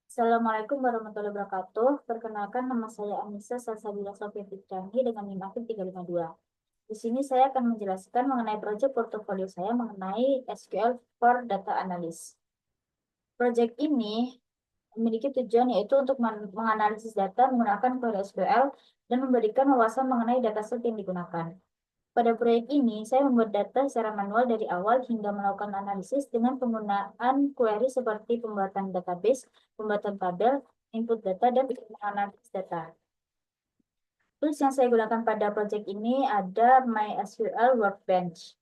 Assalamualaikum warahmatullahi wabarakatuh. Perkenalkan, nama saya Anissa Salsabila Sofia Fitriani dengan NIM aktif 352. Di sini saya akan menjelaskan mengenai proyek portofolio saya mengenai SQL for Data Analyst. Proyek ini memiliki tujuan yaitu untuk menganalisis data menggunakan query SQL dan memberikan wawasan mengenai dataset yang digunakan. Pada proyek ini, saya membuat data secara manual dari awal hingga melakukan analisis dengan penggunaan query seperti pembuatan database, pembuatan tabel, input data, dan menganalisis data. Tools yang saya gunakan pada proyek ini ada MySQL Workbench.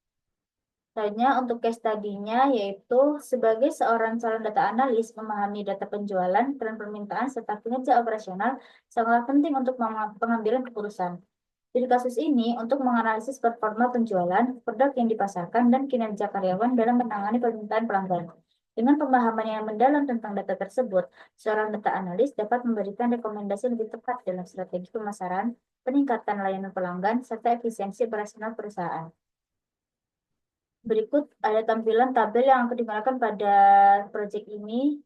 Lainnya untuk case study-nya yaitu sebagai seorang calon data analis memahami data penjualan, tren permintaan, serta kinerja operasional sangat penting untuk pengambilan keputusan. Di kasus ini, untuk menganalisis performa penjualan, produk yang dipasarkan, dan kinerja karyawan dalam menangani permintaan pelanggan. Dengan pemahaman yang mendalam tentang data tersebut, seorang data analis dapat memberikan rekomendasi lebih tepat dalam strategi pemasaran, peningkatan layanan pelanggan, serta efisiensi operasional perusahaan. Berikut ada tampilan tabel yang akan digunakan pada proyek ini,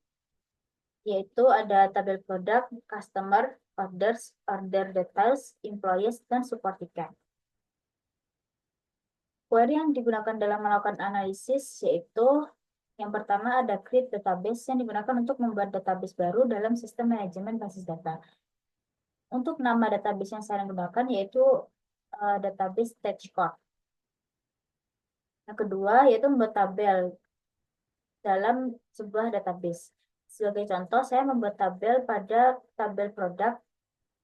yaitu ada tabel produk, customer, orders, order details, employees, dan support ticket. Query yang digunakan dalam melakukan analisis yaitu yang pertama ada create database yang digunakan untuk membuat database baru dalam sistem manajemen basis data. Untuk nama database yang saya gunakan yaitu database Stagecoach. Yang kedua yaitu membuat tabel dalam sebuah database. Sebagai contoh, saya membuat tabel pada tabel produk,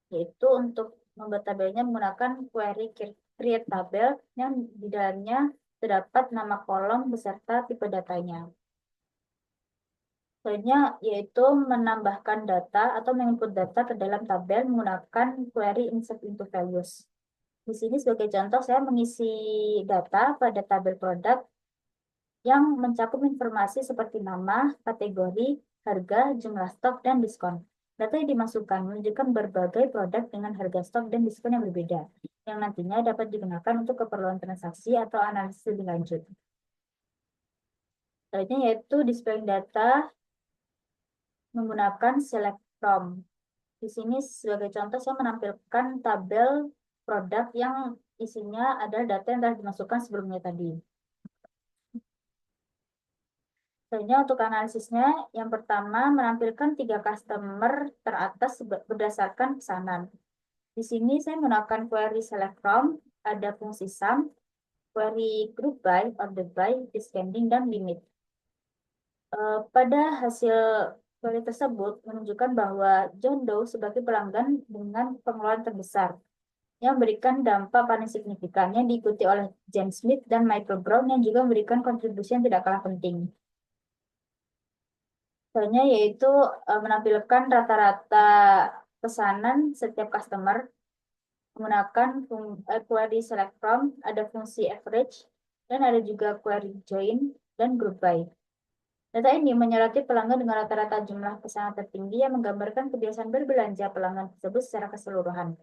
yaitu untuk membuat tabelnya menggunakan query create tabel yang di dalamnya terdapat nama kolom beserta tipe datanya. Selanjutnya yaitu menambahkan data atau menginput data ke dalam tabel menggunakan query insert into values. Di sini sebagai contoh saya mengisi data pada tabel produk yang mencakup informasi seperti nama, kategori, harga, jumlah stok, dan diskon. Data yang dimasukkan menunjukkan berbagai produk dengan harga stok dan diskon yang berbeda, yang nantinya dapat digunakan untuk keperluan transaksi atau analisis lebih lanjut. Selanjutnya yaitu displaying data menggunakan select from. Di sini sebagai contoh saya menampilkan tabel produk yang isinya adalah data yang telah dimasukkan sebelumnya tadi. Selanjutnya untuk analisisnya, yang pertama menampilkan 3 customer teratas berdasarkan pesanan. Di sini saya menggunakan query select from, ada fungsi sum, query group by, order by, descending, dan limit. Pada hasil query tersebut menunjukkan bahwa John Doe sebagai pelanggan dengan pengeluaran terbesar yang memberikan dampak paling signifikan yang diikuti oleh Jane Smith dan Michael Brown yang juga memberikan kontribusi yang tidak kalah penting. Soalnya yaitu menampilkan rata-rata pesanan setiap customer menggunakan query select from, ada fungsi average, dan ada juga query join dan group by. Data ini menyoroti pelanggan dengan rata-rata jumlah pesanan tertinggi yang menggambarkan kebiasaan berbelanja pelanggan tersebut secara keseluruhan.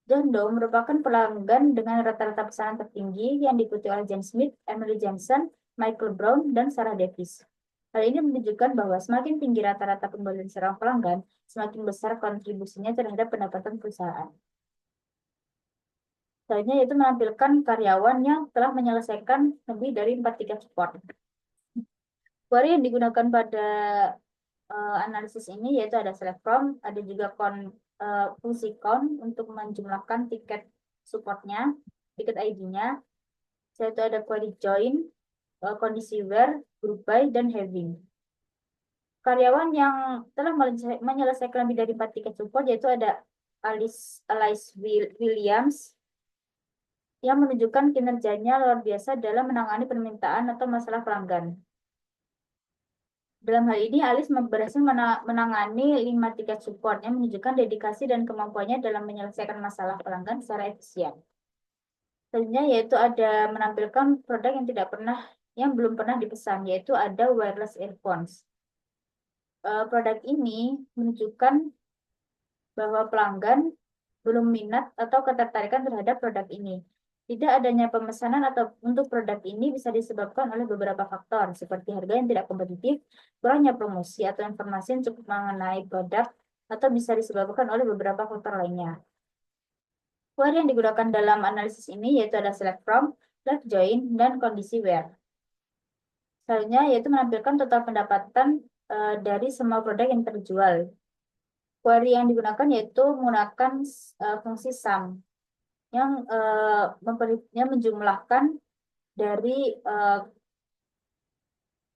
John Doe merupakan pelanggan dengan rata-rata pesanan tertinggi yang diikuti oleh Jane Smith, Emily Johnson, Michael Brown, dan Sarah Davis. Hal ini menunjukkan bahwa semakin tinggi rata-rata pembelian seorang pelanggan, semakin besar kontribusinya terhadap pendapatan perusahaan. Selanjutnya yaitu menampilkan karyawan yang telah menyelesaikan lebih dari 4 tiket support. Query yang digunakan pada analisis ini yaitu ada select from, ada juga fungsi count untuk menjumlahkan tiket supportnya, tiket ID-nya, yaitu ada query join, kondisi where, group by, dan having. Karyawan yang telah menyelesaikan lebih dari 4 tiket support yaitu ada Alice Williams yang menunjukkan kinerjanya luar biasa dalam menangani permintaan atau masalah pelanggan. Dalam hal ini, Alice berhasil menangani 5 tiket support yang menunjukkan dedikasi dan kemampuannya dalam menyelesaikan masalah pelanggan secara efisien. Selanjutnya yaitu ada menampilkan produk yang belum pernah dipesan, yaitu ada wireless earphones. Produk ini menunjukkan bahwa pelanggan belum minat atau ketertarikan terhadap produk ini. Tidak adanya pemesanan atau untuk produk ini bisa disebabkan oleh beberapa faktor, seperti harga yang tidak kompetitif, kurangnya promosi atau informasi yang cukup mengenai produk, atau bisa disebabkan oleh beberapa faktor lainnya. Query yang digunakan dalam analisis ini yaitu ada select from, left join, dan kondisi where. Selanjutnya yaitu menampilkan total pendapatan dari semua produk yang terjual. Query yang digunakan yaitu menggunakan fungsi sum yang menjumlahkan dari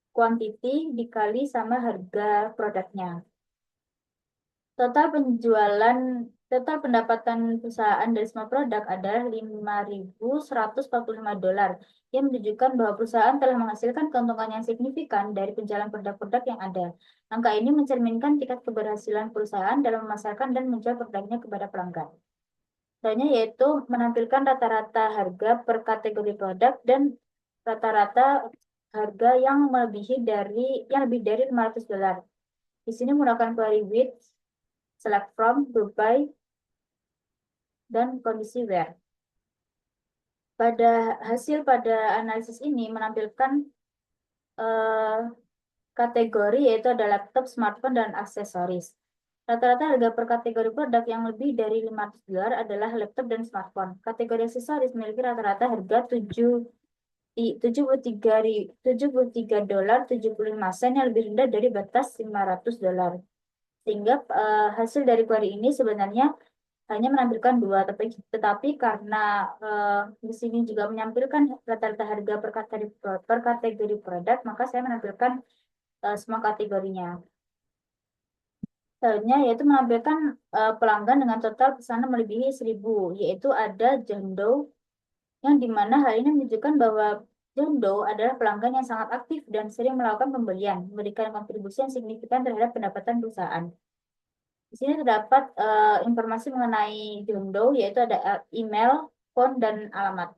quantity dikali sama harga produknya. Total pendapatan perusahaan dari semua produk adalah $5.145 yang menunjukkan bahwa perusahaan telah menghasilkan keuntungan yang signifikan dari penjualan produk-produk yang ada. Angka ini mencerminkan tingkat keberhasilan perusahaan dalam memasarkan dan menjual produknya kepada pelanggan. Contohnya yaitu menampilkan rata-rata harga per kategori produk dan rata-rata harga yang lebih dari $500. Di sini menggunakan query with, select from, group by, dan kondisi where. Pada analisis ini menampilkan kategori yaitu ada laptop, smartphone, dan aksesoris. Rata-rata harga per kategori produk yang lebih dari $500 adalah laptop dan smartphone. Kategori aksesoris memiliki rata-rata harga $73.75 yang lebih rendah dari batas $500. Sehingga hasil dari query ini sebenarnya hanya menampilkan dua, tetapi karena di sini juga menampilkan rata-rata harga per kategori produk, maka saya menampilkan semua kategorinya. Selanjutnya yaitu menampilkan pelanggan dengan total pesanan melebihi 1.000, yaitu ada John Doe, yang dimana hal ini menunjukkan bahwa John Doe adalah pelanggan yang sangat aktif dan sering melakukan pembelian, memberikan kontribusi yang signifikan terhadap pendapatan perusahaan. Di sini terdapat informasi mengenai John Doe, yaitu ada email, phone, dan alamat.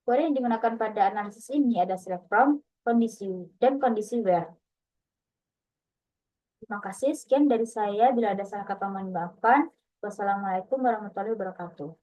Query yang digunakan pada analisis ini ada select from, kondisi, dan kondisi where. Terima kasih. Sekian dari saya. Bila ada salah kata mohon maafkan. Wassalamualaikum warahmatullahi wabarakatuh.